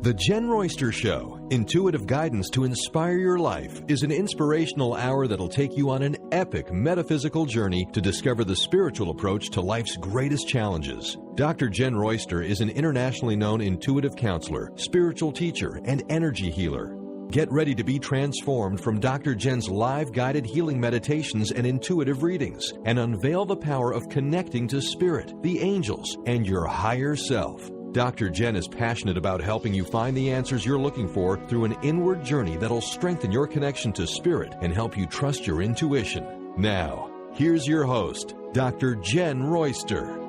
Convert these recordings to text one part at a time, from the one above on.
The Jenn Royster Show, intuitive guidance to inspire your life, is an inspirational hour that'll take you on an epic metaphysical journey to discover the spiritual approach to life's greatest challenges. Dr. Jenn Royster is an internationally known intuitive counselor, spiritual teacher, and energy healer. Get ready to be transformed from Dr. Jenn's live guided healing meditations and intuitive readings, and unveil the power of connecting to spirit, the angels, and your higher self. Dr. Jenn is passionate about helping you find the answers you're looking for through an inward journey that'll strengthen your connection to spirit and help you trust your intuition. Now, here's your host, Dr. Jenn Royster.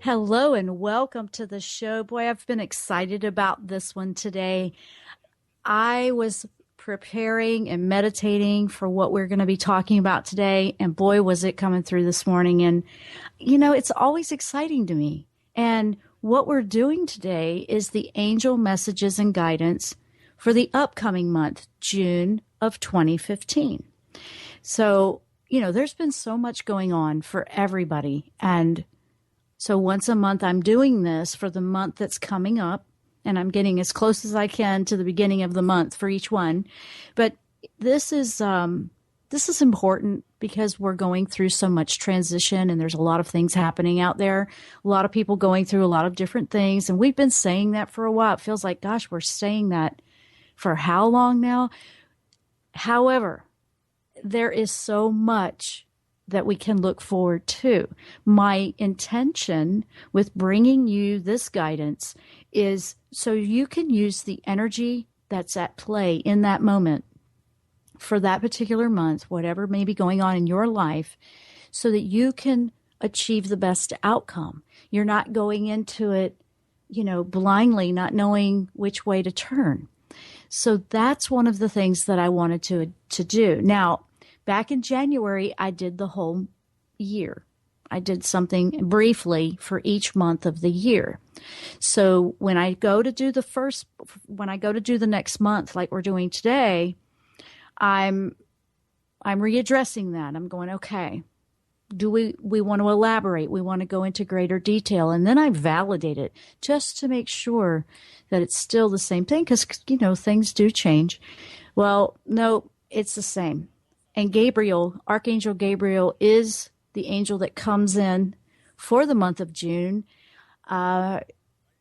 Hello and welcome to the show. Boy, I've been excited about this one today. I was preparing and meditating for what we're going to be talking about today, and boy, was it coming through this morning. And, you know, it's always exciting to me. And what we're doing today is the angel messages and guidance for the upcoming month, June of 2015. So, you know, there's been so much going on for everybody, and so once a month, I'm doing this for the month that's coming up, and I'm getting as close as I can to the beginning of the month for each one. But this is important because we're going through so much transition, and there's a lot of things happening out there. A lot of people going through a lot of different things, and we've been saying that for a while. It feels like, gosh, we're saying that for how long now? However, there is so much that we can look forward to. My intention with bringing you this guidance is so you can use the energy that's at play in that moment for that particular month, whatever may be going on in your life, so that you can achieve the best outcome. You're not going into it, you know, blindly, not knowing which way to turn. So that's one of the things that I wanted to do. Now, back in January, I did the whole year. I did something briefly for each month of the year. So when I go to do the next month, like we're doing today, I'm readdressing that. I'm going, okay, do we want to elaborate? We want to go into greater detail. And then I validate it just to make sure that it's still the same thing, because, you know, things do change. Well, no, it's the same. And Gabriel, Archangel Gabriel, is the angel that comes in for the month of June. And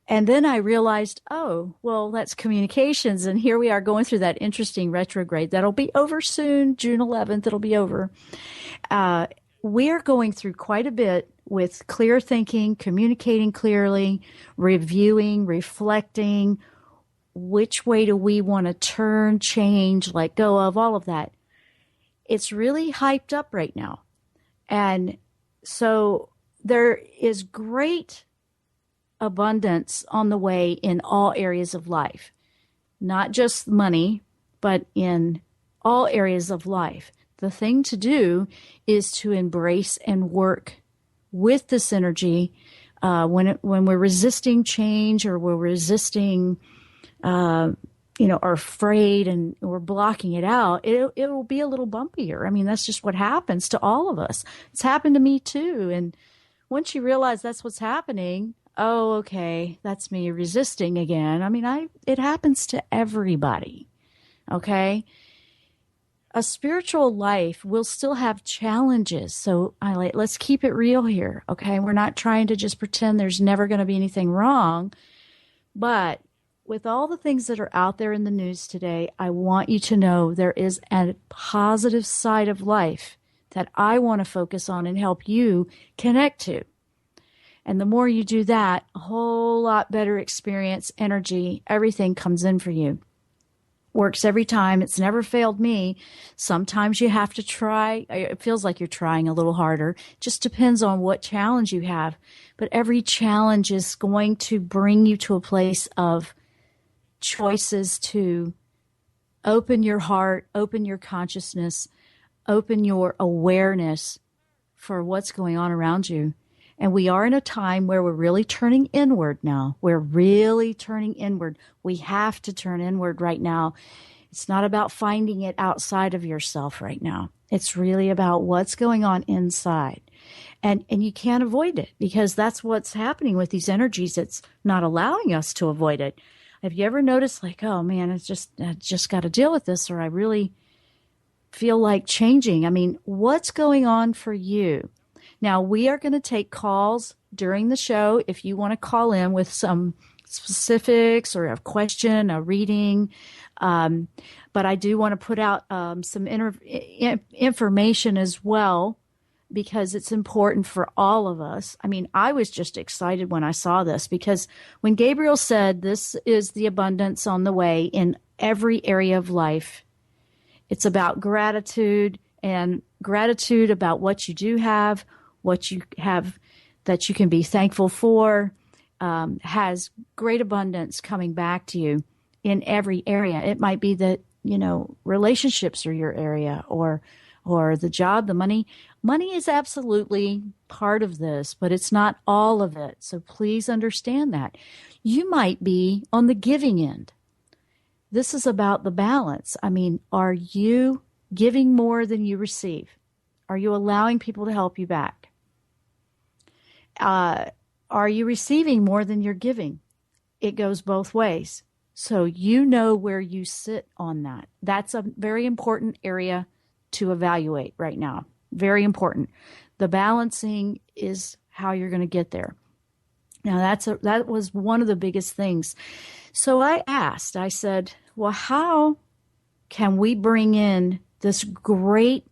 then I realized, oh, well, that's communications. And here we are going through that interesting retrograde. That'll be over soon, June 11th, it'll be over. We're going through quite a bit with clear thinking, communicating clearly, reviewing, reflecting. Which way do we want to turn, change, let go of, all of that. It's really hyped up right now. And so there is great abundance on the way in all areas of life, not just money, but in all areas of life. The thing to do is to embrace and work with this energy when we're resisting change, or we're resisting are afraid and we're blocking it out, it will be a little bumpier. I mean, that's just what happens to all of us. It's happened to me too. And once you realize that's what's happening, oh, okay, that's me resisting again. I mean, it happens to everybody. Okay. A spiritual life will still have challenges. So let's keep it real here. Okay. We're not trying to just pretend there's never going to be anything wrong, but with all the things that are out there in the news today, I want you to know there is a positive side of life that I want to focus on and help you connect to. And the more you do that, a whole lot better experience, energy, everything comes in for you. Works every time. It's never failed me. Sometimes you have to try. It feels like you're trying a little harder. Just depends on what challenge you have. But every challenge is going to bring you to a place of choices to open your heart, open your consciousness, open your awareness for what's going on around you. And we are in a time where we're really turning inward now. We're really turning inward. We have to turn inward right now. It's not about finding it outside of yourself right now. It's really about what's going on inside. And you can't avoid it because that's what's happening with these energies. It's not allowing us to avoid it. Have you ever noticed like, oh man, I just got to deal with this, or I really feel like changing? I mean, what's going on for you? Now, we are going to take calls during the show if you want to call in with some specifics or a question, a reading. But I do want to put out some information as well, because it's important for all of us. I mean, I was just excited when I saw this, because when Gabriel said this is the abundance on the way in every area of life, it's about gratitude, and gratitude about what you do have, what you have that you can be thankful for, has great abundance coming back to you in every area. It might be that, relationships are your area, or the job, the money. Money is absolutely part of this, but it's not all of it. So please understand that. You might be on the giving end. This is about the balance. I mean, are you giving more than you receive? Are you allowing people to help you back? Are you receiving more than you're giving? It goes both ways. So you know where you sit on that. That's a very important area to evaluate right now. Very important. The balancing is how you're going to get there. Now, that was one of the biggest things. So I said, well, how can we bring in this great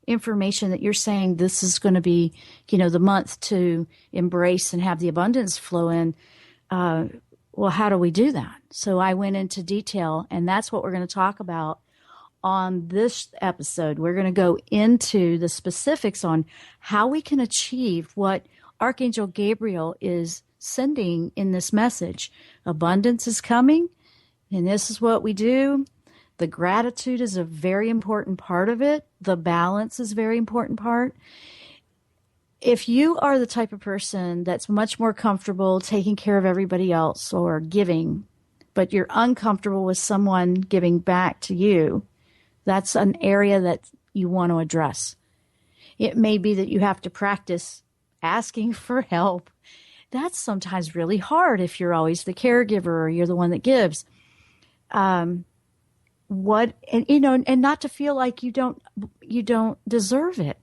information that you're saying this is going to be, the month to embrace and have the abundance flow in? Well, how do we do that? So I went into detail, and that's what we're going to talk about on this episode. We're going to go into the specifics on how we can achieve what Archangel Gabriel is sending in this message. Abundance is coming, and this is what we do. The gratitude is a very important part of it. The balance is a very important part. If you are the type of person that's much more comfortable taking care of everybody else or giving, but you're uncomfortable with someone giving back to you, that's an area that you want to address. It may be that you have to practice asking for help. That's sometimes really hard if you're always the caregiver or you're the one that gives. And not to feel like you don't deserve it.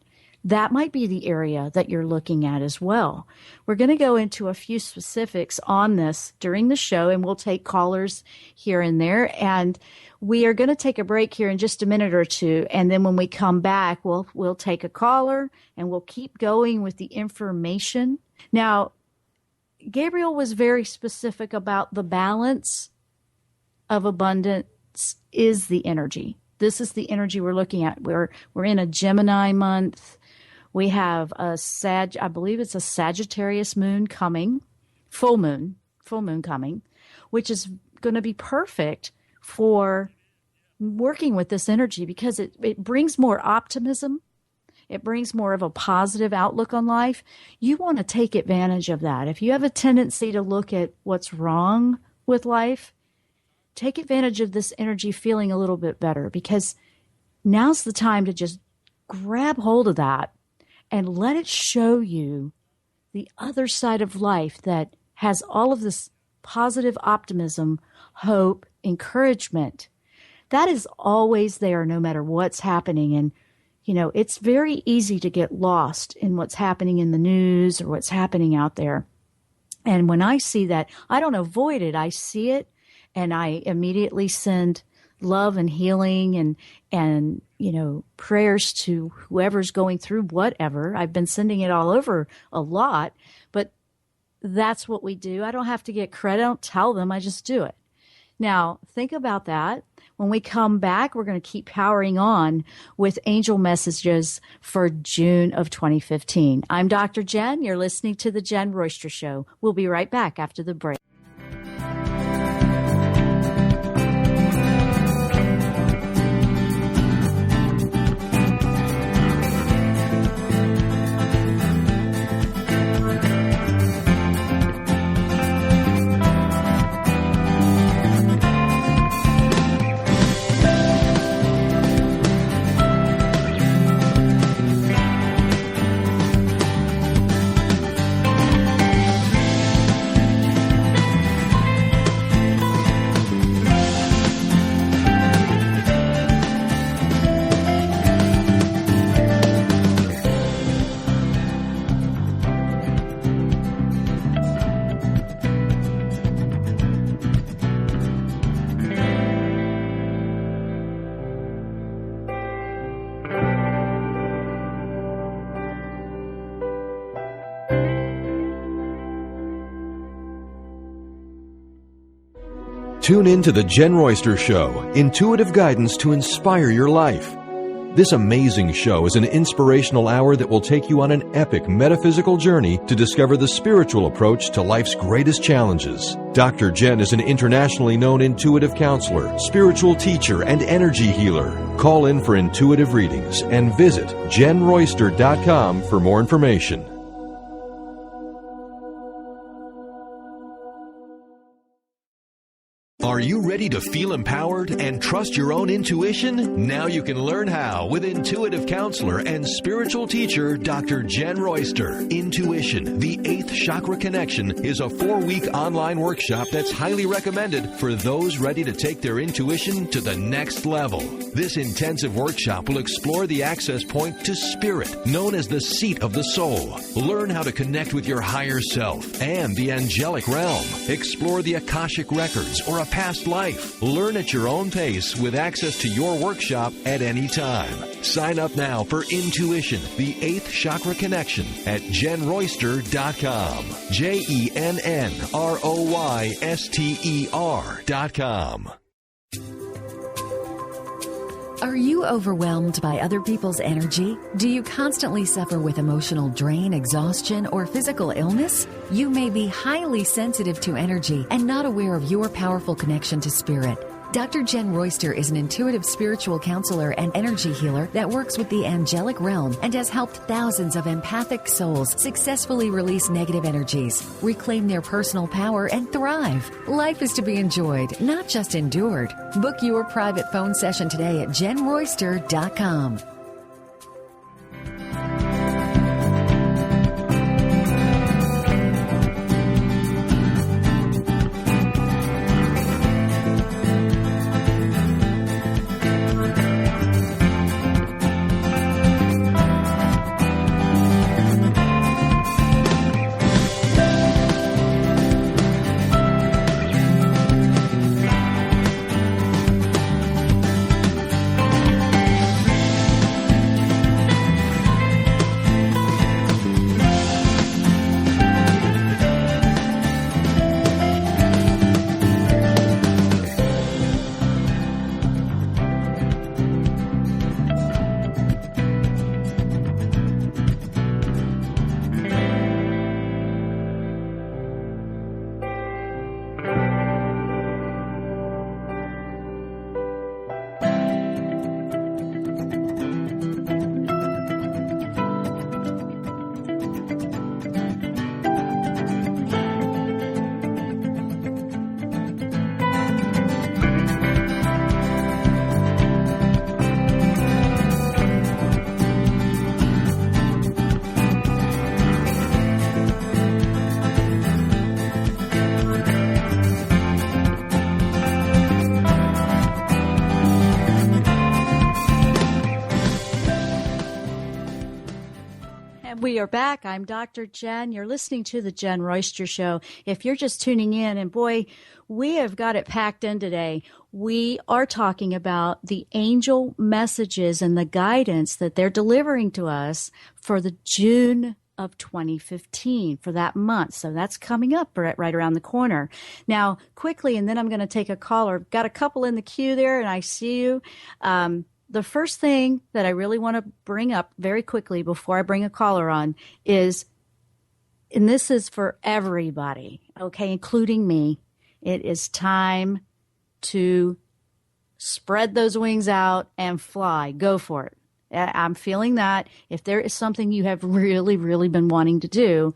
That might be the area that you're looking at as well. We're going to go into a few specifics on this during the show, and we'll take callers here and there. And we are going to take a break here in just a minute or two. And then when we come back, we'll take a caller and we'll keep going with the information. Now, Gabriel was very specific about the balance of abundance is the energy. This is the energy we're looking at. We're in a Gemini month. We have I believe it's a Sagittarius moon coming, full moon coming, which is going to be perfect for working with this energy because it brings more optimism. It brings more of a positive outlook on life. You want to take advantage of that. If you have a tendency to look at what's wrong with life, take advantage of this energy feeling a little bit better, because now's the time to just grab hold of that and let it show you the other side of life that has all of this positive optimism, hope, encouragement. That is always there no matter what's happening. And, it's very easy to get lost in what's happening in the news or what's happening out there. And when I see that, I don't avoid it. I see it. And I immediately send love and healing and prayers to whoever's going through whatever. I've been sending it all over a lot, but that's what we do. I don't have to get credit. I don't tell them. I just do it. Now, think about that. When we come back, we're going to keep powering on with angel messages for June of 2015. I'm Dr. Jenn. You're listening to The Jenn Royster Show. We'll be right back after the break. Tune in to The Jenn Royster Show, intuitive guidance to inspire your life. This amazing show is an inspirational hour that will take you on an epic metaphysical journey to discover the spiritual approach to life's greatest challenges. Dr. Jenn is an internationally known intuitive counselor, spiritual teacher, and energy healer. Call in for intuitive readings and visit JennRoyster.com for more information. Are you ready to feel empowered and trust your own intuition? Now you can learn how with intuitive counselor and spiritual teacher Dr. Jenn Royster. Intuition, the 8th Chakra Connection, is a 4-week online workshop that's highly recommended for those ready to take their intuition to the next level. This intensive workshop will explore the access point to spirit, known as the seat of the soul. Learn how to connect with your higher self and the angelic realm. Explore the Akashic records or a past life. Learn at your own pace with access to your workshop at any time. Sign up now for Intuition, the 8th Chakra Connection at JennRoyster.com. JennRoyster.com. Are you overwhelmed by other people's energy? Do you constantly suffer with emotional drain, exhaustion, or physical illness? You may be highly sensitive to energy and not aware of your powerful connection to spirit. Dr. Jenn Royster is an intuitive spiritual counselor and energy healer that works with the angelic realm and has helped thousands of empathic souls successfully release negative energies, reclaim their personal power, and thrive. Life is to be enjoyed, not just endured. Book your private phone session today at JennRoyster.com. We are back. I'm Dr. Jenn. You're listening to The Jenn Royster Show. If you're just tuning in, and boy, we have got it packed in today. We are talking about the angel messages and the guidance that they're delivering to us for the June of 2015, for that month. So that's coming up right around the corner. Now, quickly, and then I'm going to take a caller. Got a couple in the queue there, and I see you. The first thing that I really want to bring up very quickly before I bring a caller on is, and this is for everybody, okay, including me, it is time to spread those wings out and fly. Go for it. I'm feeling that. If there is something you have really, really been wanting to do,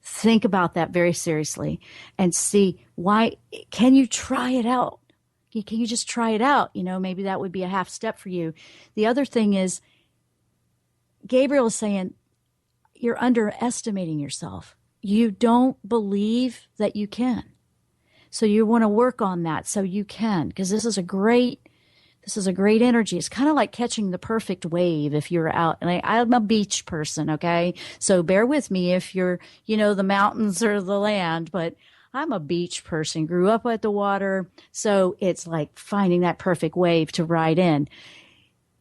think about that very seriously and see why. Can you try it out? Can you just try it out? You know, maybe that would be a half step for you. The other thing is, Gabriel is saying you're underestimating yourself. You don't believe that you can. So you want to work on that so you can, because this is a great energy. It's kind of like catching the perfect wave if you're out. And I'm a beach person, okay? So bear with me if you're, the mountains or the land, but I'm a beach person, grew up at the water, so it's like finding that perfect wave to ride in.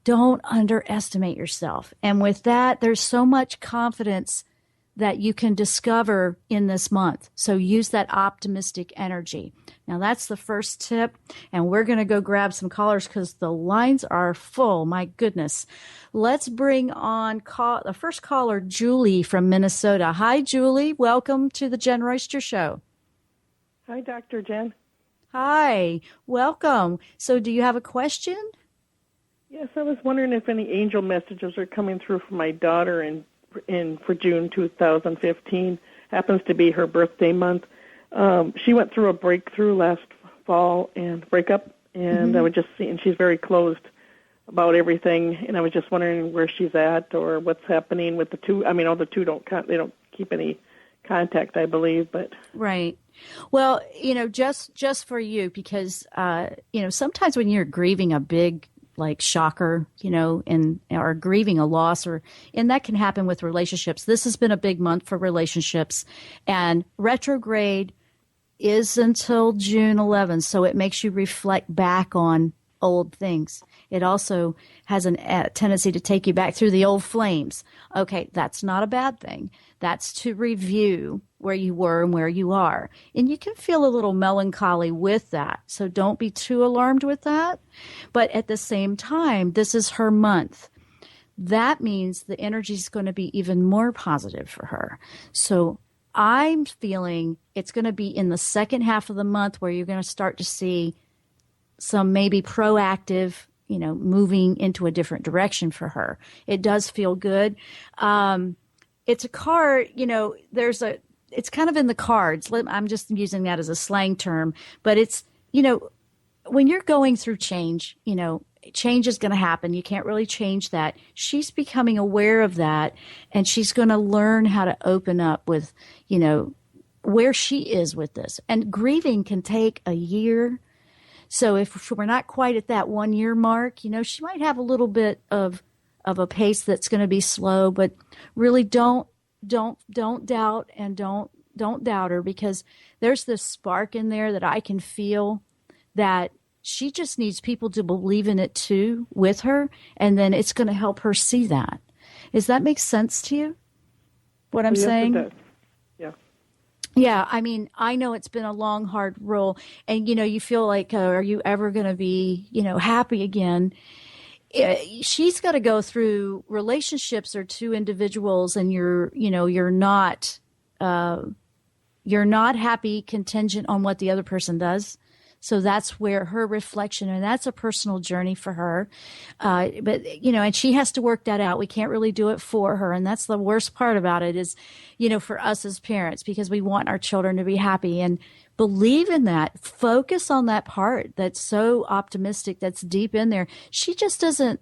Don't underestimate yourself. And with that, there's so much confidence that you can discover in this month. So use that optimistic energy. Now, that's the first tip, and we're going to go grab some callers because the lines are full. My goodness. Let's bring on the first caller, Julie from Minnesota. Hi, Julie. Welcome to the Jenn Royster Show. Hi, Dr. Jenn. Hi. Welcome. So do you have a question? Yes, I was wondering if any angel messages are coming through for my daughter for June 2015. Happens to be her birthday month. She went through a breakthrough last fall and breakup, and I was just seeing she's very closed about everything, and I was just wondering where she's at or what's happening with the two. I mean, all the two don't keep any contact, I believe, but right. Well, just for you, because sometimes when you're grieving a big shocker, or grieving a loss, and that can happen with relationships. This has been a big month for relationships, and retrograde is until June 11th, so it makes you reflect back on old things. It also has a tendency to take you back through the old flames. Okay, that's not a bad thing. That's to review where you were and where you are. And you can feel a little melancholy with that, so don't be too alarmed with that. But at the same time, this is her month. That means the energy is going to be even more positive for her. So I'm feeling it's going to be in the second half of the month where you're going to start to see some maybe proactive, moving into a different direction for her. It does feel good. It's a card, it's kind of in the cards. I'm just using that as a slang term, but it's, when you're going through change, change is going to happen. You can't really change that. She's becoming aware of that, and she's going to learn how to open up with, where she is with this. And grieving can take a year. So if we're not quite at that 1 year mark, she might have a little bit of a pace that's going to be slow, but really don't doubt, and don't doubt her, because there's this spark in there that I can feel that she just needs people to believe in it too with her, and then it's going to help her see that. Does that make sense to you, what I'm saying? Yes, it does. Yeah. Yeah, I mean, I know it's been a long, hard roll, and, you feel like, are you ever going to be, happy again? She's got to go through relationships or two individuals, and you're not happy contingent on what the other person does. So that's where her reflection, and that's a personal journey for her. But, and she has to work that out. We can't really do it for her. And that's the worst part about it is, for us as parents, because we want our children to be happy and believe in that. Focus on that part that's so optimistic, that's deep in there. She just doesn't.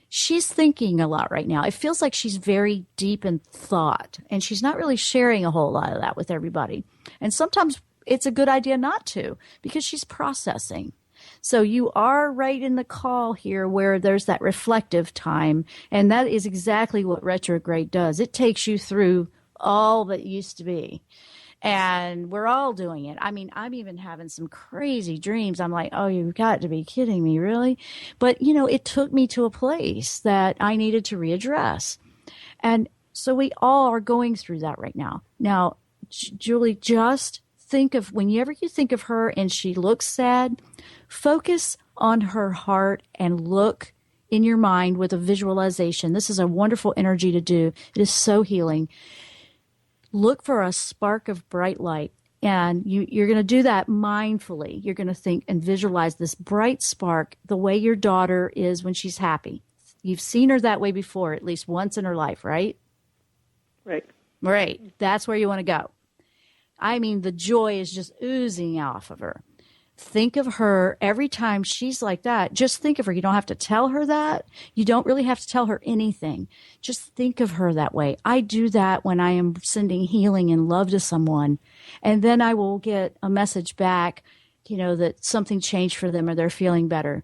She's thinking a lot right now. It feels like she's very deep in thought, and she's not really sharing a whole lot of that with everybody. And sometimes it's a good idea not to, because she's processing. So you are right in the call here where there's that reflective time, and that is exactly what retrograde does. It takes you through all that used to be. And we're all doing it. I mean, I'm even having some crazy dreams. I'm like, oh, you've got to be kidding me, really? But, it took me to a place that I needed to readdress. And so we all are going through that right now. Now, Julie, just think of, whenever you think of her and she looks sad, focus on her heart and look in your mind with a visualization. This is a wonderful energy to do. It is so healing. Look for a spark of bright light, and you're going to do that mindfully. You're going to think and visualize this bright spark the way your daughter is when she's happy. You've seen her that way before, at least once in her life, right? Right. Right. That's where you want to go. I mean, the joy is just oozing off of her. Think of her every time she's like that. Just think of her. You don't have to tell her that. You don't really have to tell her anything. Just think of her that way. I do that when I am sending healing and love to someone. And then I will get a message back, that something changed for them or they're feeling better.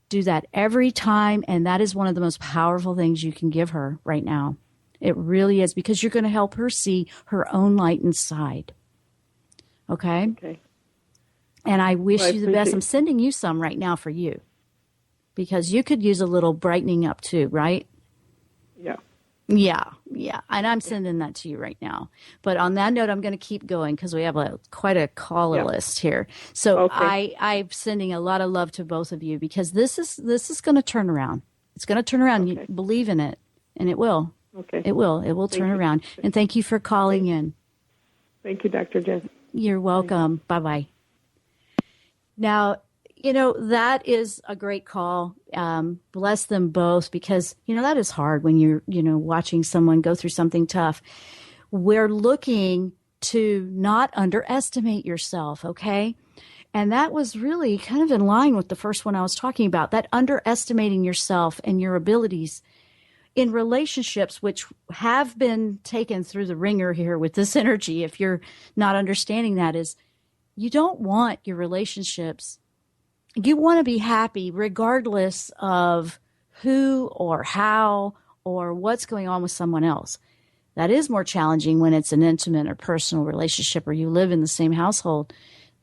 Do that every time. And that is one of the most powerful things you can give her right now. It really is, because you're going to help her see her own light inside. Okay? Okay. And I wish you the best. I'm sending you some right now for you, because you could use a little brightening up too, right? Yeah. Yeah. And I'm sending that to you right now. But on that note, I'm going to keep going because we have quite a caller list here. So I'm sending a lot of love to both of you because this is going to turn around. It's going to turn around. You believe in it, and it will. Okay. It will. It will turn around. And thank you for calling in. Thank you, Dr. Jenn. You're welcome. Bye-bye. Now, that is a great call. Bless them both because, that is hard when you're, watching someone go through something tough. We're looking to not underestimate yourself, okay? And that was really kind of in line with the first one I was talking about, that underestimating yourself and your abilities in relationships, which have been taken through the ringer here with this energy. If you're not understanding that, is you don't want your relationships. You want to be happy regardless of who or how or what's going on with someone else. That is more challenging when it's an intimate or personal relationship or you live in the same household.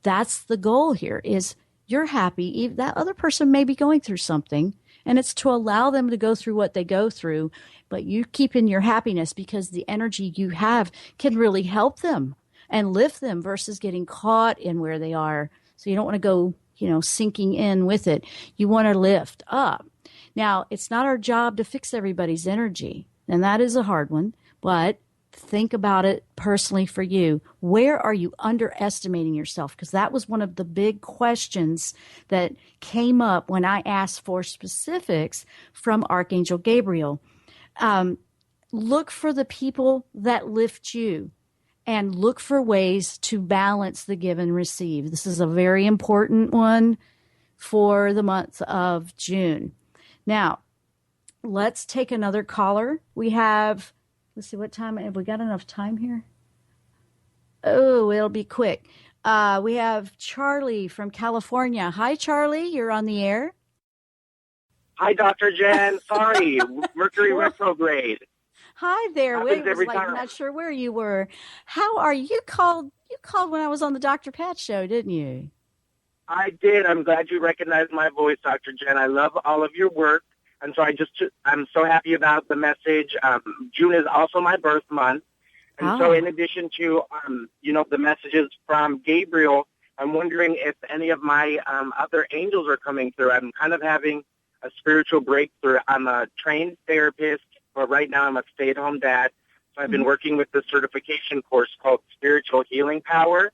That's the goal here is you're happy. That other person may be going through something, and it's to allow them to go through what they go through, but you keep in your happiness because the energy you have can really help them and lift them versus getting caught in where they are. So you don't want to go sinking in with it. You want to lift up. Now, it's not our job to fix everybody's energy, and that is a hard one, but think about it personally for you. Where are you underestimating yourself? Because that was one of the big questions that came up when I asked for specifics from Archangel Gabriel. Look for the people that lift you. And look for ways to balance the give and receive. This is a very important one for the month of June. Now, let's take another caller. We have, let's see what time, have we got enough time here? Oh, it'll be quick. We have Charlie from California. Hi, Charlie, you're on the air. Hi, Dr. Jenn. Sorry, Mercury retrograde. Hi there. Wait, was like not sure where you were. How are you? Called when I was on the Dr. Pat show, didn't you? I did. I'm glad you recognized my voice, Dr. Jenn. I love all of your work, and so I'm so happy about the message. June is also my birth month, and so in addition to the messages from Gabriel, I'm wondering if any of my other angels are coming through. I'm kind of having a spiritual breakthrough. I'm a trained therapist. But right now I'm a stay-at-home dad, so I've been working with the certification course called Spiritual Healing Power.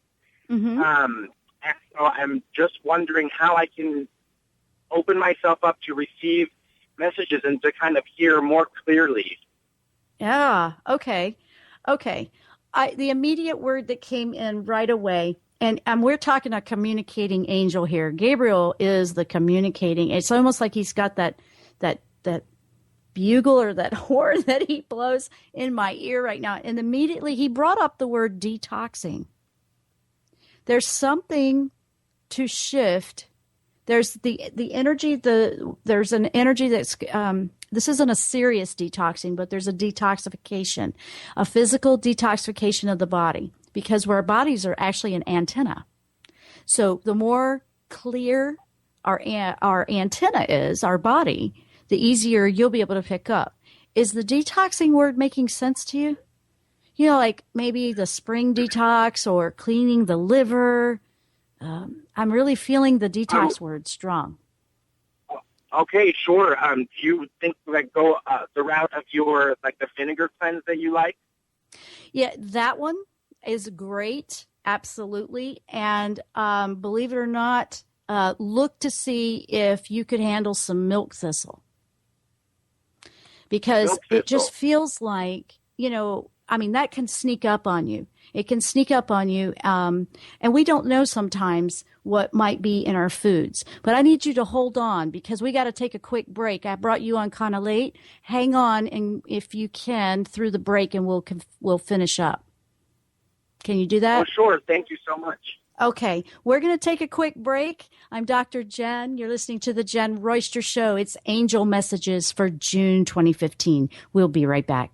And so I'm just wondering how I can open myself up to receive messages and to kind of hear more clearly. Yeah, okay. The immediate word that came in right away, and we're talking a communicating angel here. Gabriel is the communicating. It's almost like he's got that bugle or that horn that he blows in my ear right now. And immediately he brought up the word detoxing. There's something to shift. There's the energy, there's an energy that's, this isn't a serious detoxing, but there's a detoxification, a physical detoxification of the body, because our bodies are actually an antenna. So the more clear our antenna is, our body, the easier you'll be able to pick up. Is the detoxing word making sense to you? Like maybe the spring detox or cleaning the liver. I'm really feeling the detox word strong. Okay, sure. Do you think go the route of your the vinegar cleanse that you like? Yeah, that one is great. Absolutely. And believe it or not, look to see if you could handle some milk thistle. Because it just feels like, that can sneak up on you. It can sneak up on you. And we don't know sometimes what might be in our foods. But I need you to hold on because we got to take a quick break. I brought you on kind of late. Hang on, and if you can, through the break, and we'll finish up. Can you do that? Oh, sure. Thank you so much. Okay, we're going to take a quick break. I'm Dr. Jenn. You're listening to the Jenn Royster Show. It's Angel Messages for June 2015. We'll be right back.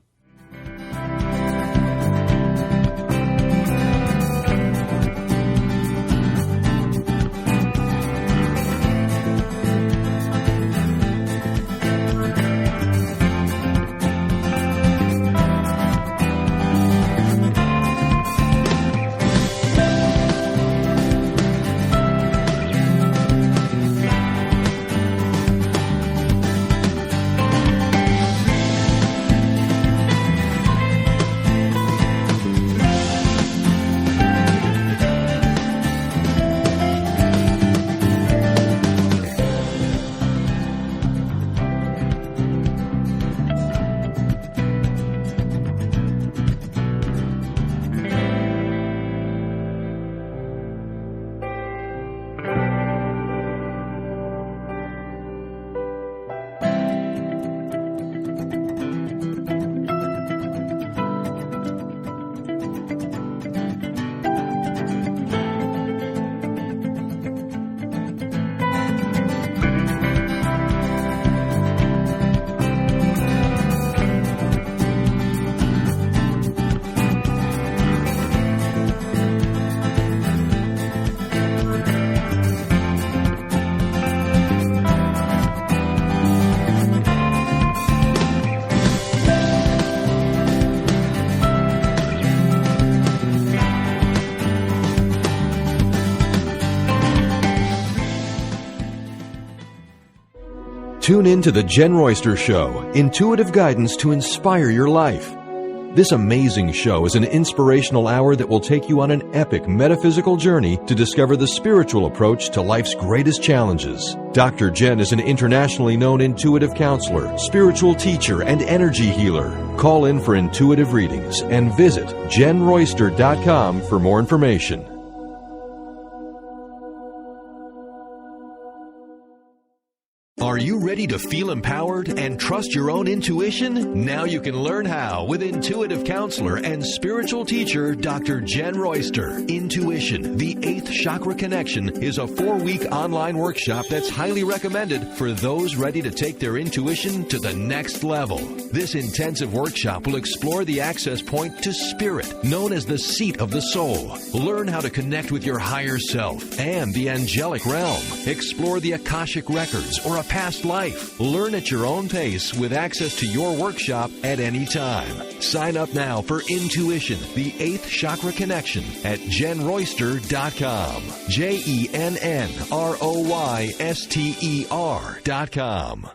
Tune in to The Jenn Royster Show, intuitive guidance to inspire your life. This amazing show is an inspirational hour that will take you on an epic metaphysical journey to discover the spiritual approach to life's greatest challenges. Dr. Jenn is an internationally known intuitive counselor, spiritual teacher, and energy healer. Call in for intuitive readings and visit JennRoyster.com for more information. Are you ready to feel empowered and trust your own intuition? Now you can learn how with intuitive counselor and spiritual teacher Dr. Jenn Royster. Intuition, the 8th Chakra Connection, is a 4-week online workshop that's highly recommended for those ready to take their intuition to the next level. This intensive workshop will explore the access point to spirit, known as the seat of the soul. Learn how to connect with your higher self and the angelic realm. Explore the Akashic records or a past life. Learn at your own pace with access to your workshop at any time. Sign up now for Intuition, the 8th Chakra Connection at JennRoyster.com. JennRoyster.com.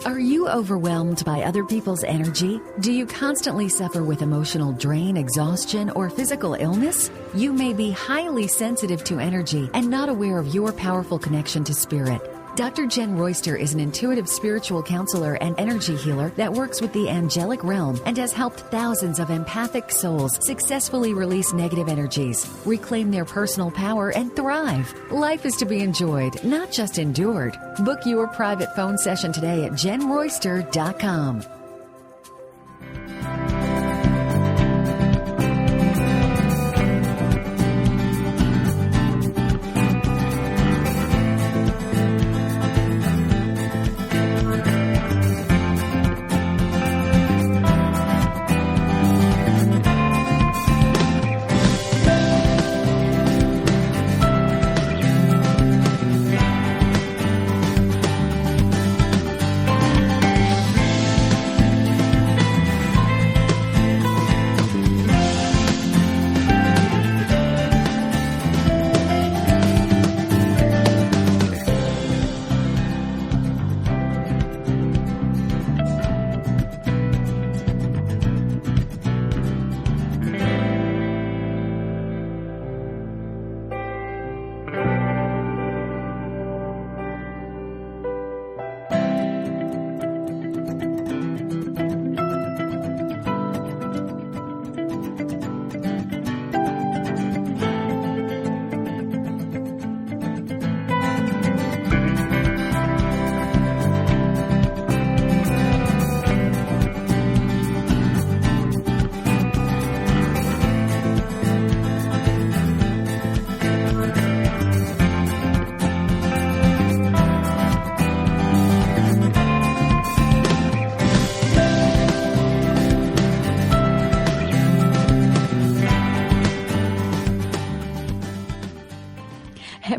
Are you overwhelmed by other people's energy? Do you constantly suffer with emotional drain, exhaustion, or physical illness? You may be highly sensitive to energy and not aware of your powerful connection to spirit. Dr. Jenn Royster is an intuitive spiritual counselor and energy healer that works with the angelic realm and has helped thousands of empathic souls successfully release negative energies, reclaim their personal power, and thrive. Life is to be enjoyed, not just endured. Book your private phone session today at JennRoyster.com.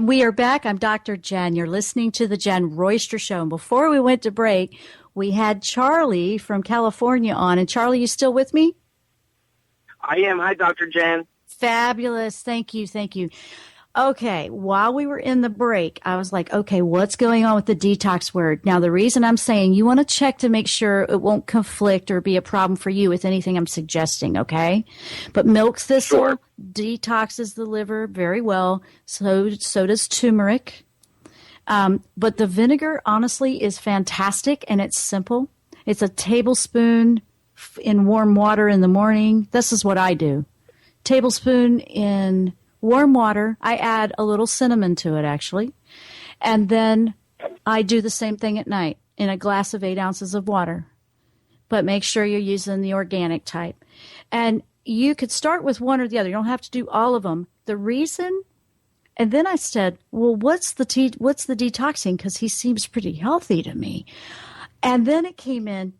We are back. I'm Dr. Jenn. You're listening to the Jenn Royster Show. And before we went to break, we had Charlie from California on. And Charlie, you still with me? I am. Hi, Dr. Jenn. Fabulous. Thank you. Thank you. Okay. While we were in the break, I was like, okay, what's going on with the detox word? Now, the reason I'm saying you want to check to make sure it won't conflict or be a problem for you with anything I'm suggesting, okay? But milk thistle detoxes the liver very well. So does turmeric. But the vinegar, honestly, is fantastic, and it's simple. It's a tablespoon in warm water in the morning. This is what I do. Tablespoon in warm water. I add a little cinnamon to it, actually. And then I do the same thing at night in a glass of 8 ounces of water. But make sure you're using the organic type. And you could start with one or the other. You don't have to do all of them. The reason, and then I said, well, what's the detoxing? Because he seems pretty healthy to me. And then it came in,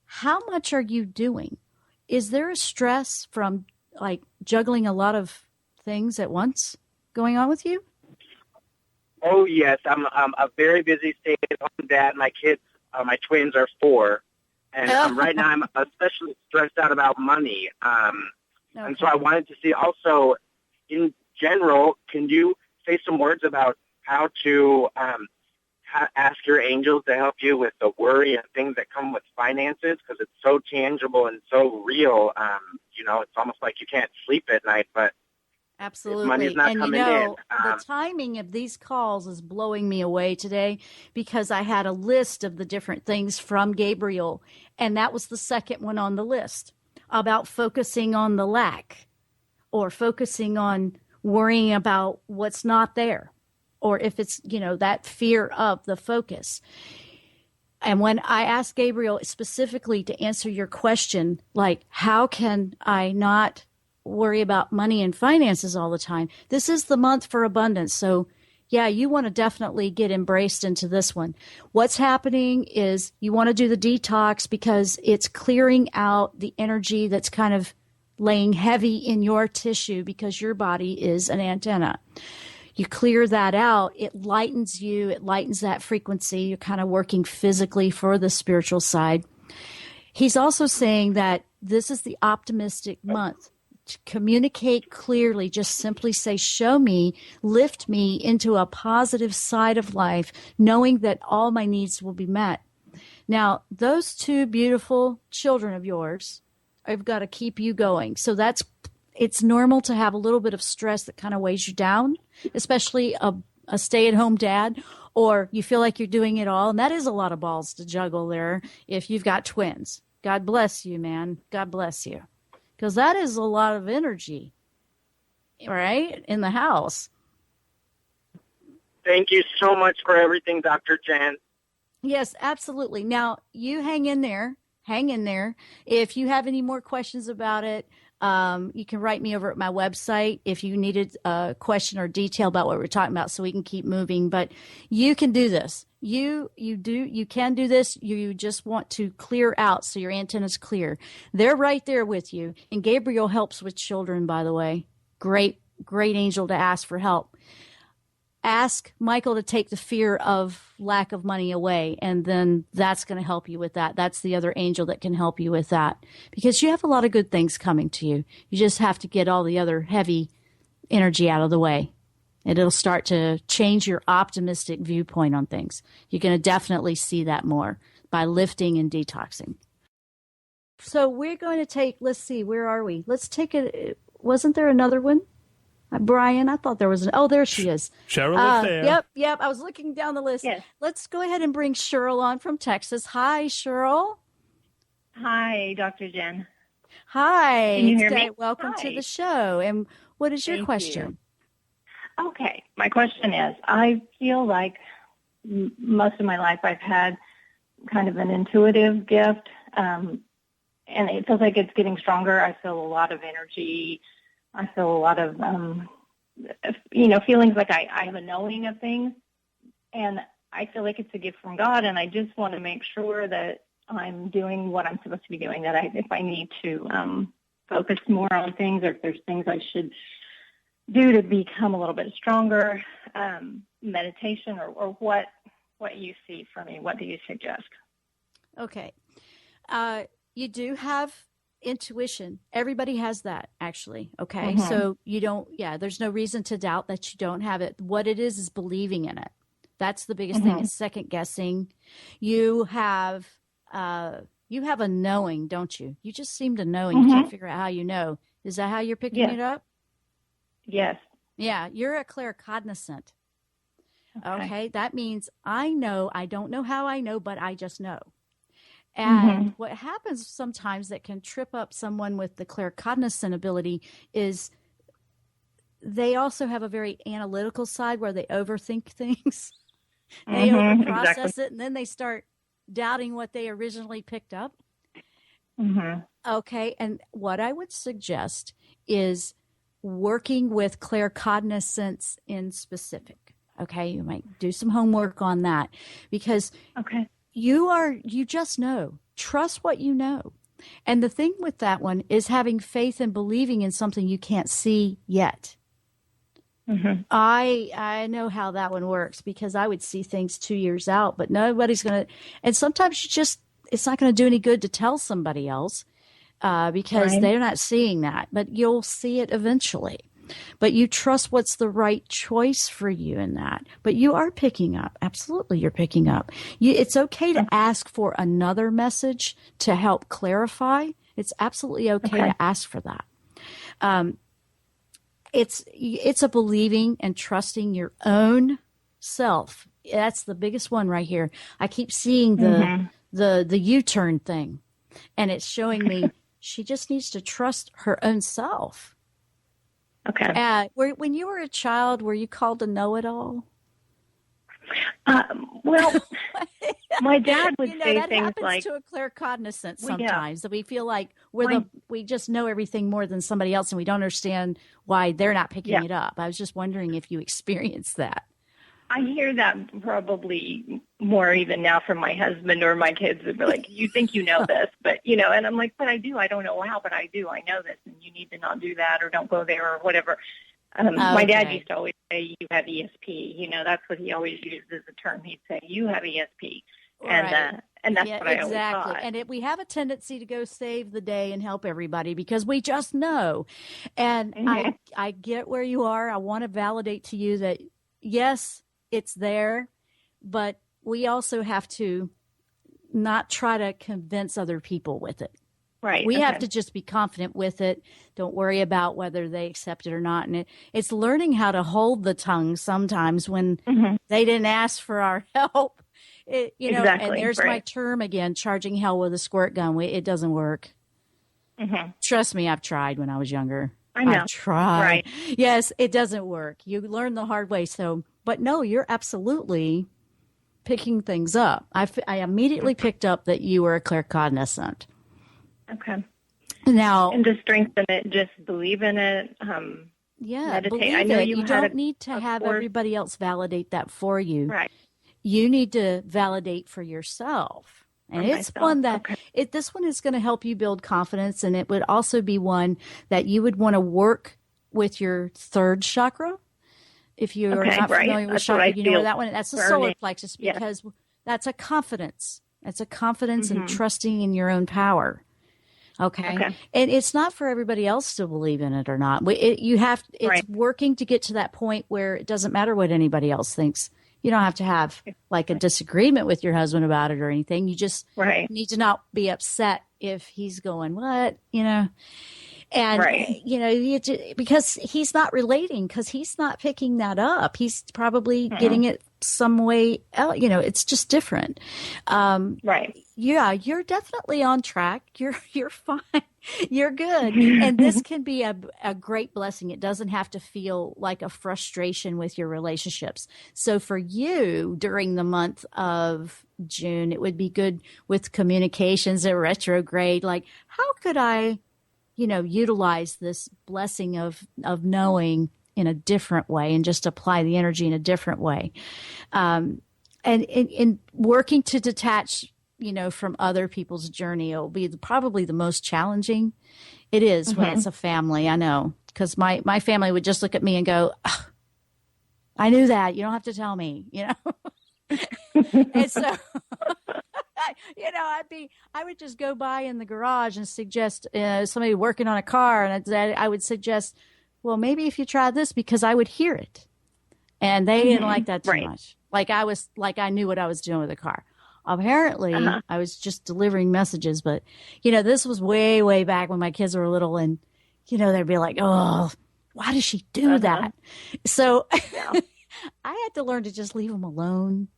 how much are you doing? Is there a stress from like juggling a lot of things at once going on with you? Oh, yes. I'm a very busy stay-at-home dad. My kids, my twins are 4. And right now I'm especially stressed out about money. And so I wanted to see also, in general, can you say some words about how to ask your angels to help you with the worry and things that come with finances, because it's so tangible and so real. It's almost like you can't sleep at night, but absolutely. Money's not coming in. The timing of these calls is blowing me away today, because I had a list of the different things from Gabriel, and that was the second one on the list, about focusing on the lack, or focusing on worrying about what's not there, or if it's, that fear of the focus. And when I asked Gabriel specifically to answer your question, like, how can I not worry about money and finances all the time? This is the month for abundance. So yeah, you want to definitely get embraced into this one. What's happening is you want to do the detox, because it's clearing out the energy that's kind of laying heavy in your tissue, because your body is an antenna. You clear that out, it lightens you, it lightens that frequency. You're kind of working physically for the spiritual side. He's also saying that this is the optimistic month. To communicate clearly, just simply say, show me, lift me into a positive side of life, knowing that all my needs will be met. Now, those two beautiful children of yours, I've got to keep you going. So it's normal to have a little bit of stress that kind of weighs you down, especially a stay-at-home dad, or you feel like you're doing it all. And that is a lot of balls to juggle there if you've got twins. God bless you, man. God bless you. Because that is a lot of energy, right, in the house. Thank you so much for everything, Dr. Jenn. Yes, absolutely. Now, you hang in there. Hang in there. If you have any more questions about it, you can write me over at my website if you needed a question or detail about what we're talking about, so we can keep moving. But you can do this. You can do this. You just want to clear out so your antenna's clear. They're right there with you. And Gabriel helps with children, by the way. Great angel to ask for help. Ask Michael to take the fear of lack of money away, and then that's going to help you with that. That's the other angel that can help you with that, because you have a lot of good things coming to you. You just have to get all the other heavy energy out of the way, and it'll start to change your optimistic viewpoint on things. You're going to definitely see that more by lifting and detoxing. So we're going to take, let's see, where are we? Let's take it. Wasn't there another one? Brian, I thought there was there she is. Cheryl is there. Yep. I was looking down the list. Yes. Let's go ahead and bring Cheryl on from Texas. Hi, Cheryl. Hi, Dr. Jenn. Hi. Can you hear me? Welcome Hi. to the show. And what is your Thank question? you. Okay. My question is, I feel like most of my life I've had kind of an intuitive gift, and it feels like it's getting stronger. I feel a lot of energy. I feel a lot of, feelings like I have a knowing of things, and I feel like it's a gift from God, and I just want to make sure that I'm doing what I'm supposed to be doing, that if I need to focus more on things, or if there's things I should do to become a little bit stronger, meditation, or what you see for me. What do you suggest? Okay. You do have intuition. Everybody has that, actually. Okay. Mm-hmm. So there's no reason to doubt that you don't have it. What it is believing in it. That's the biggest thing. Is second guessing. You have a knowing, don't you? You just seem to know, and you can't figure out how you know. Is that how you're picking it up? Yes. Yeah. You're a claircognizant. Okay. That means I know. I don't know how I know, but I just know. And what happens sometimes that can trip up someone with the claircognizant ability is they also have a very analytical side where they overthink things. They overprocess it, and then they start doubting what they originally picked up. Okay, and what I would suggest is working with claircognizance in specific. Okay, you might do some homework on that, because you just know. Trust what you know. And the thing with that one is having faith and believing in something you can't see yet. I know how that one works, because I would see things 2 years out, but nobody's going to, and sometimes it's not going to do any good to tell somebody else because they're not seeing that, but you'll see it eventually. but you trust what's the right choice for you in that. But you are picking up. Absolutely, you're picking up. It's okay to ask for another message to help clarify. It's absolutely okay to ask for that. It's a believing and trusting your own self. That's the biggest one right here. I keep seeing the U-turn thing, and it's showing me she just needs to trust her own self. Okay. When you were a child, were you called a know-it-all? Well, my dad would say that things happens like, to a claircognizant sometimes, that we feel like we just know everything more than somebody else, and we don't understand why they're not picking it up. I was just wondering if you experienced that. I hear that probably more even now from my husband or my kids. Would be like, you think you know this, but, and I'm like, but I do. I don't know how, but I do. I know this, and you need to not do that or don't go there or whatever. My dad used to always say, you have ESP. That's what he always used as a term. He'd say, you have ESP. And that's what I always thought. And we have a tendency to go save the day and help everybody because we just know. And I get where you are. I want to validate to you that, yes, it's there, but we also have to not try to convince other people with it. Right. We have to just be confident with it. Don't worry about whether they accept it or not. And it's learning how to hold the tongue sometimes when they didn't ask for our help. Exactly. And there's my term again, charging hell with a squirt gun. It doesn't work. Trust me, I've tried when I was younger. I know. I've tried. Right. Yes, it doesn't work. You learn the hard way. But no, you're absolutely picking things up. I immediately picked up that you were a claircognizant. Okay. Now, and to strengthen it, just believe in it. Meditate. Believe I know it. you don't need to have everybody else validate that for you. Right. You need to validate for yourself. And it's one that this one is going to help you build confidence, and it would also be one that you would want to work with your third chakra. If you are not familiar with chakra, you know where that one. That's the solar plexus because that's a confidence. It's a confidence and trusting in your own power. Okay. And it's not for everybody else to believe in it or not. It's working to get to that point where it doesn't matter what anybody else thinks. You don't have to have like a disagreement with your husband about it or anything. You just need to not be upset if he's going, what, and, because he's not relating, because he's not picking that up. He's probably getting it some way else. It's just different. Yeah, you're definitely on track. You're fine. You're good. And this can be a great blessing. It doesn't have to feel like a frustration with your relationships. So for you during the month of June, it would be good with communications at retrograde. Like, how could I, utilize this blessing of knowing in a different way and just apply the energy in a different way. And in working to detach, from other people's journey, it'll be probably the most challenging. It is when it's a family. I know, because my family would just look at me and go, oh, I knew that. You don't have to tell me, And so, I would just go by in the garage and suggest somebody working on a car, and I would suggest, well, maybe if you try this, because I would hear it, and they didn't like that too much. Like I knew what I was doing with the car. Apparently, I was just delivering messages, but this was way, way back when my kids were little, and they'd be like, "Oh, why does she do that?" So I had to learn to just leave them alone.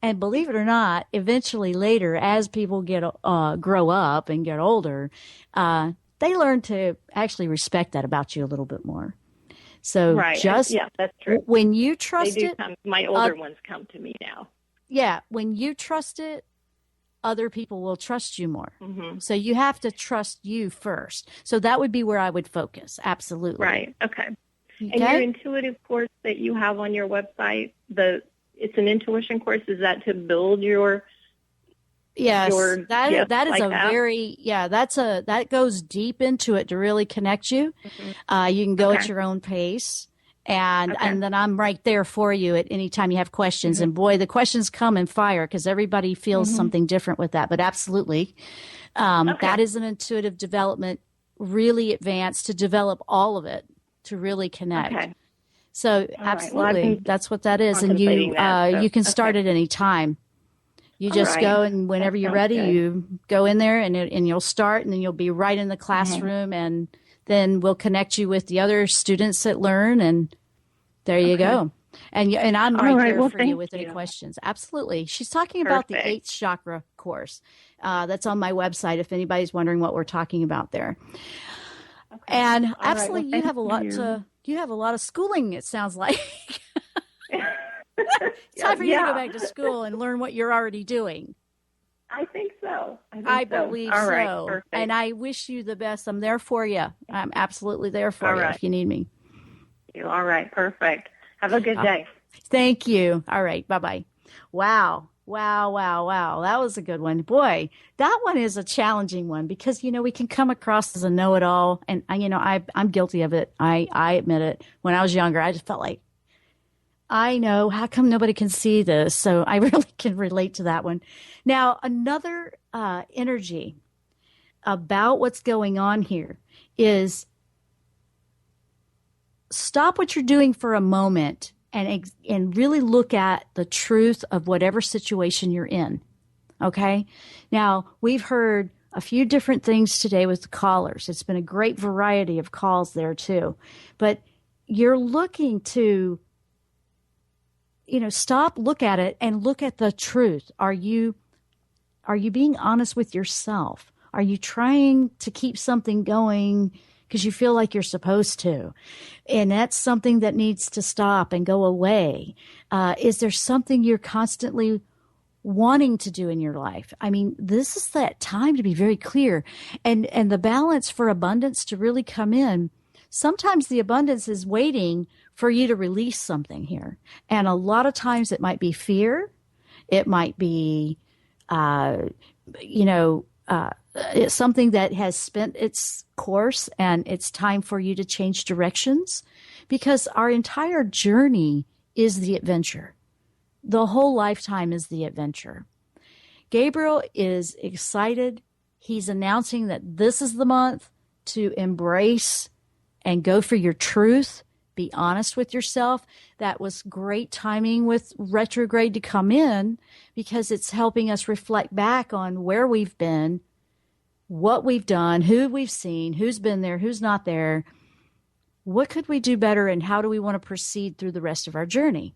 And believe it or not, eventually later, as people grow up and get older, they learn to actually respect that about you a little bit more. So that's true. When you trust it, my older ones come to me now. Yeah, when you trust it, other people will trust you more. So you have to trust you first. So that would be where I would focus. Absolutely. Right. Okay. And your intuitive course that you have on your website, it's an intuition course. Is that to build your? Yes, that is that goes deep into it to really connect you. You can go at your own pace. And then I'm right there for you at any time you have questions. And boy, the questions come in fire because everybody feels something different with that. But absolutely, that is an intuitive development, really advanced to develop all of it. to really connect. Okay. So absolutely, Well, that's what that is. And you you can start at any time. You just go, and whenever you're ready, you go in there and you'll start, and then you'll be right in the classroom, and then we'll connect you with the other students that learn, and there you go. And I'm right there for you with any questions. Absolutely. She's talking about the 8th chakra course. That's on my website if anybody's wondering what we're talking about there. Okay. And absolutely, you have a lot you have a lot of schooling, it sounds like. It's time for you to go back to school and learn what you're already doing. I think so. I believe All so. Right, perfect. And I wish you the best. I'm there for you. I'm absolutely there for you if you need me. All right. Perfect. Have a good day. Thank you. All right. Bye-bye. Wow. That was a good one. Boy, that one is a challenging one because, we can come across as a know-it-all. And, I'm guilty of it. I admit it. When I was younger, I just felt like, I know, how come nobody can see this? So I really can relate to that one. Now, another energy about what's going on here is stop what you're doing for a moment and really look at the truth of whatever situation you're in. Okay? Now, we've heard a few different things today with the callers. It's been a great variety of calls there too. But you're looking to stop, look at it, and look at the truth. Are you being honest with yourself? Are you trying to keep something going because you feel like you're supposed to? And that's something that needs to stop and go away. Is there something you're constantly wanting to do in your life? I mean, this is that time to be very clear. And the balance for abundance to really come in. Sometimes the abundance is waiting for you to release something here. And a lot of times it might be fear. It might be, it's something that has spent its course and it's time for you to change directions, because our entire journey is the adventure. The whole lifetime is the adventure. Gabriel is excited. He's announcing that this is the month to embrace and go for your truth. Be honest with yourself. That was great timing with retrograde to come in, because it's helping us reflect back on where we've been, what we've done, who we've seen, who's been there, who's not there. What could we do better, and how do we want to proceed through the rest of our journey?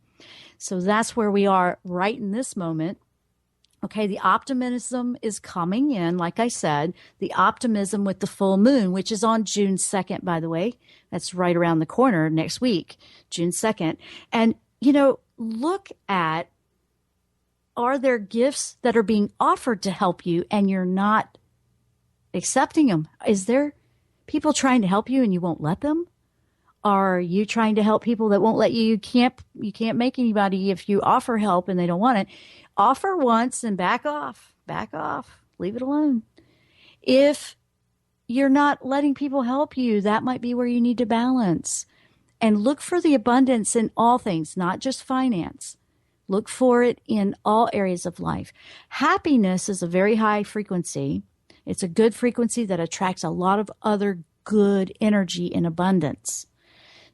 So that's where we are right in this moment. Okay, the optimism is coming in, like I said, the optimism with the full moon, which is on June 2nd, by the way. That's right around the corner next week, June 2nd. And, look at, are there gifts that are being offered to help you and you're not accepting them? Is there people trying to help you and you won't let them? Are you trying to help people that won't let you? You can't make anybody, if you offer help and they don't want it. Offer once and back off, leave it alone. If you're not letting people help you, that might be where you need to balance. And look for the abundance in all things, not just finance. Look for it in all areas of life. Happiness is a very high frequency. It's a good frequency that attracts a lot of other good energy in abundance.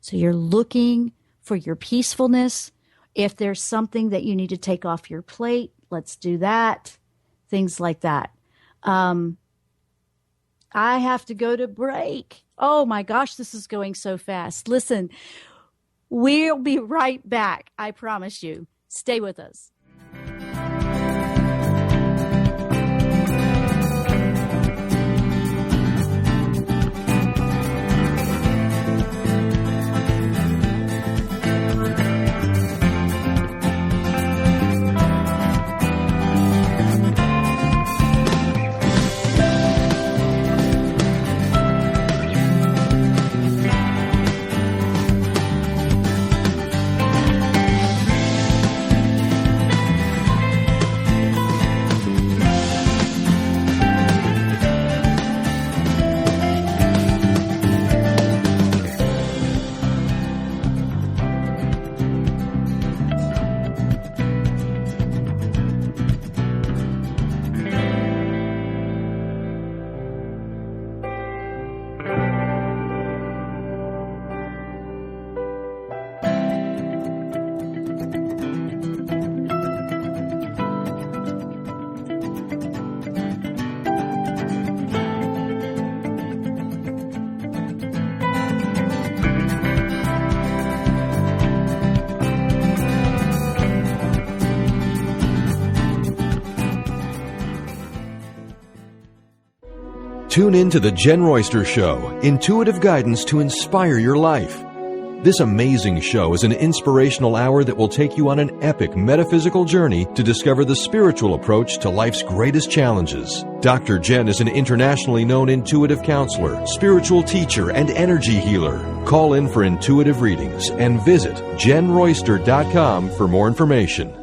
So you're looking for your peacefulness. If there's something that you need to take off your plate, let's do that. Things like that. I have to go to break. Oh my gosh, this is going so fast. Listen, we'll be right back. I promise you. Stay with us. Tune in to The Jenn Royster Show, intuitive guidance to inspire your life. This amazing show is an inspirational hour that will take you on an epic metaphysical journey to discover the spiritual approach to life's greatest challenges. Dr. Jenn is an internationally known intuitive counselor, spiritual teacher, and energy healer. Call in for intuitive readings and visit JennRoyster.com for more information.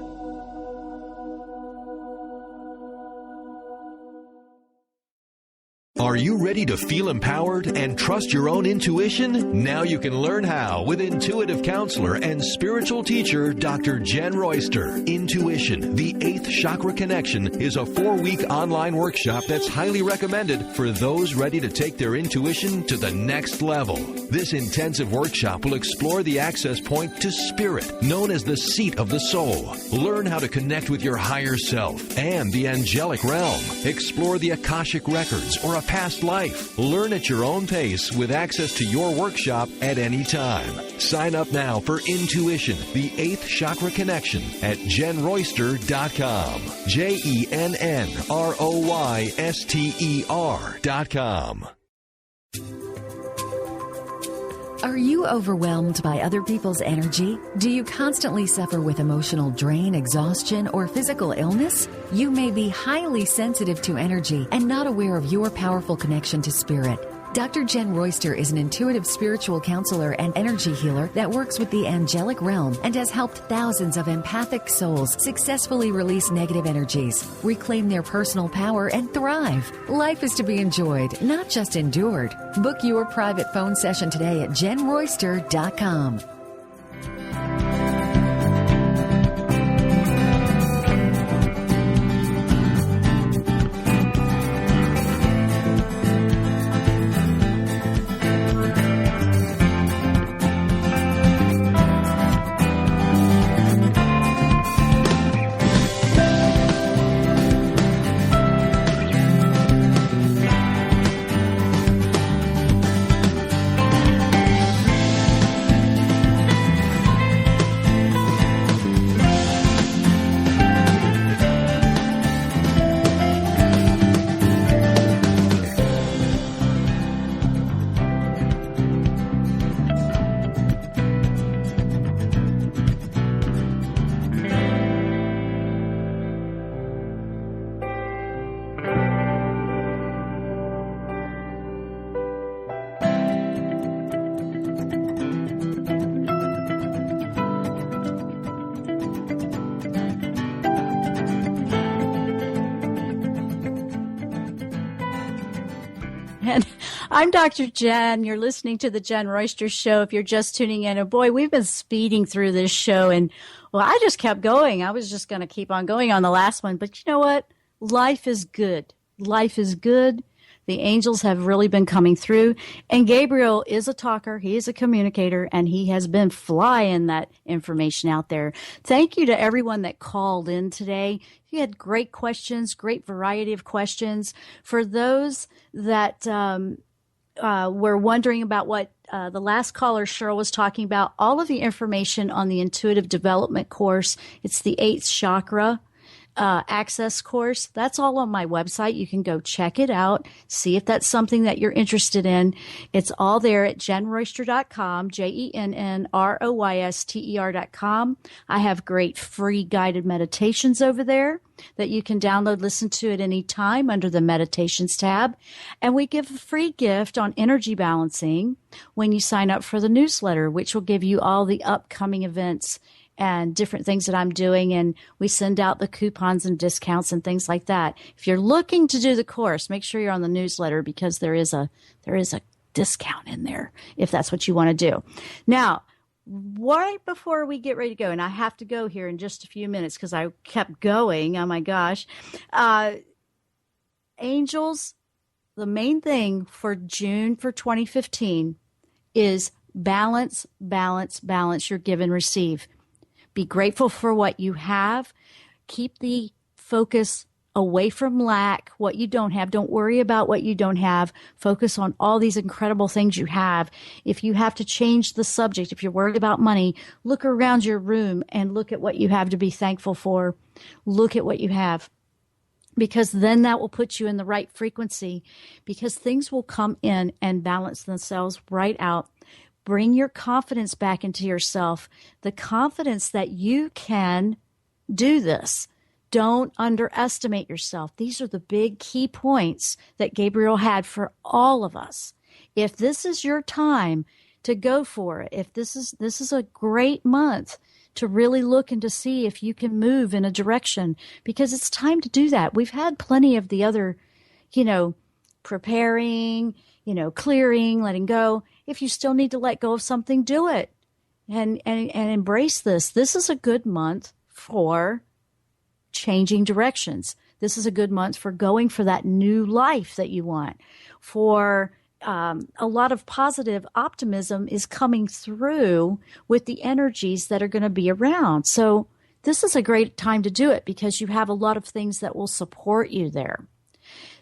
Are you ready to feel empowered and trust your own intuition? Now you can learn how with intuitive counselor and spiritual teacher Dr. Jenn Royster. Intuition, the 8th Chakra Connection, is a 4-week online workshop that's highly recommended for those ready to take their intuition to the next level. This intensive workshop will explore the access point to spirit, known as the seat of the soul. Learn how to connect with your higher self and the angelic realm. Explore the Akashic records or a past life. Learn at your own pace with access to your workshop at any time. Sign up now for Intuition, the 8th Chakra Connection at JennRoyster.com. JennRoyster.com. Are you overwhelmed by other people's energy? Do you constantly suffer with emotional drain, exhaustion, or physical illness? You may be highly sensitive to energy and not aware of your powerful connection to spirit. Dr. Jenn Royster is an intuitive spiritual counselor and energy healer that works with the angelic realm and has helped thousands of empathic souls successfully release negative energies, reclaim their personal power, and thrive. Life is to be enjoyed, not just endured. Book your private phone session today at JennRoyster.com. I'm Dr. Jenn. You're listening to the Jenn Royster Show. If you're just tuning in, and boy, we've been speeding through this show, and well, I just kept going. I was just going to keep on going on the last one, but you know what? Life is good. Life is good. The angels have really been coming through, and Gabriel is a talker. He is a communicator, and he has been flying that information out there. Thank you to everyone that called in today. You had great questions, great variety of questions. For those that were wondering about what the last caller, Cheryl, was talking about, all of the information on the Intuitive Development course, it's the 8th Chakra Access course. That's all on my website. You can go check it out, see if that's something that you're interested in. It's all there at JennRoyster.com, JennRoyster.com. I have great free guided meditations over there that you can download, listen to at any time under the Meditations tab. And we give a free gift on energy balancing when you sign up for the newsletter, which will give you all the upcoming events and different things that I'm doing, and we send out the coupons and discounts and things like that. If you're looking to do the course, make sure you're on the newsletter because there is a discount in there if that's what you want to do. Now, right before we get ready to go, and I have to go here in just a few minutes because I kept going. Oh my gosh. Angels, the main thing for June for 2015 is balance, balance, balance your give and receive. Be grateful for what you have. Keep the focus away from lack, what you don't have. Don't worry about what you don't have. Focus on all these incredible things you have. If you have to change the subject, if you're worried about money, look around your room and look at what you have to be thankful for. Look at what you have. because then that will put you in the right frequency, because things will come in and balance themselves right out. Bring your confidence back into yourself, the confidence that you can do this. Don't underestimate yourself. These are the big key points that Gabriel had for all of us. If this is your time to go for it, if this is a great month to really look and to see if you can move in a direction, because it's time to do that. We've had plenty of the other, preparing, clearing, letting go. If you still need to let go of something, do it and embrace this. This is a good month for changing directions. This is a good month for going for that new life that you want. For a lot of positive optimism is coming through with the energies that are going to be around. So this is a great time to do it because you have a lot of things that will support you there.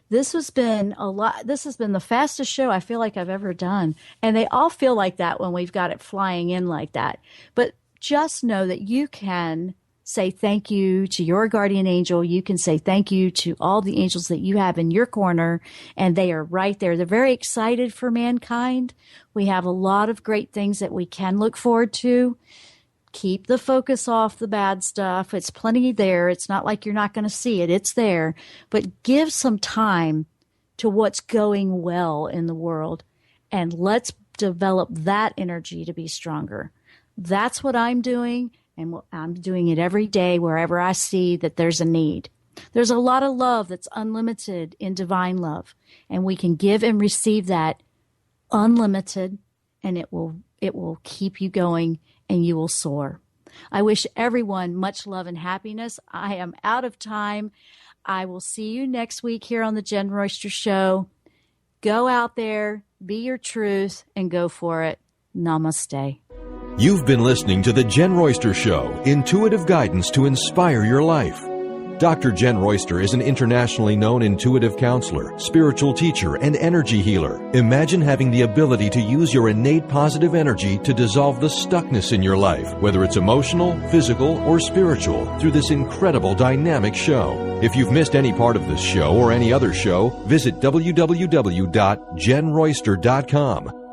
This has been the fastest show I feel like I've ever done. And they all feel like that when we've got it flying in like that. But just know that you can say thank you to your guardian angel. You can say thank you to all the angels that you have in your corner, and they are right there. They're very excited for mankind. We have a lot of great things that we can look forward to. Keep the focus off the bad stuff. It's plenty there. It's not like you're not going to see it. It's there. But give some time to what's going well in the world, and let's develop that energy to be stronger. That's what I'm doing. And I'm doing it every day wherever I see that there's a need. There's a lot of love that's unlimited in divine love. And we can give and receive that unlimited, and it will keep you going and you will soar. I wish everyone much love and happiness. I am out of time. I will see you next week here on the Jenn Royster Show. Go out there, be your truth, and go for it. Namaste. You've been listening to The Jenn Royster Show, intuitive guidance to inspire your life. Dr. Jenn Royster is an internationally known intuitive counselor, spiritual teacher, and energy healer. Imagine having the ability to use your innate positive energy to dissolve the stuckness in your life, whether it's emotional, physical, or spiritual, through this incredible dynamic show. If you've missed any part of this show or any other show, visit www.jennroyster.com.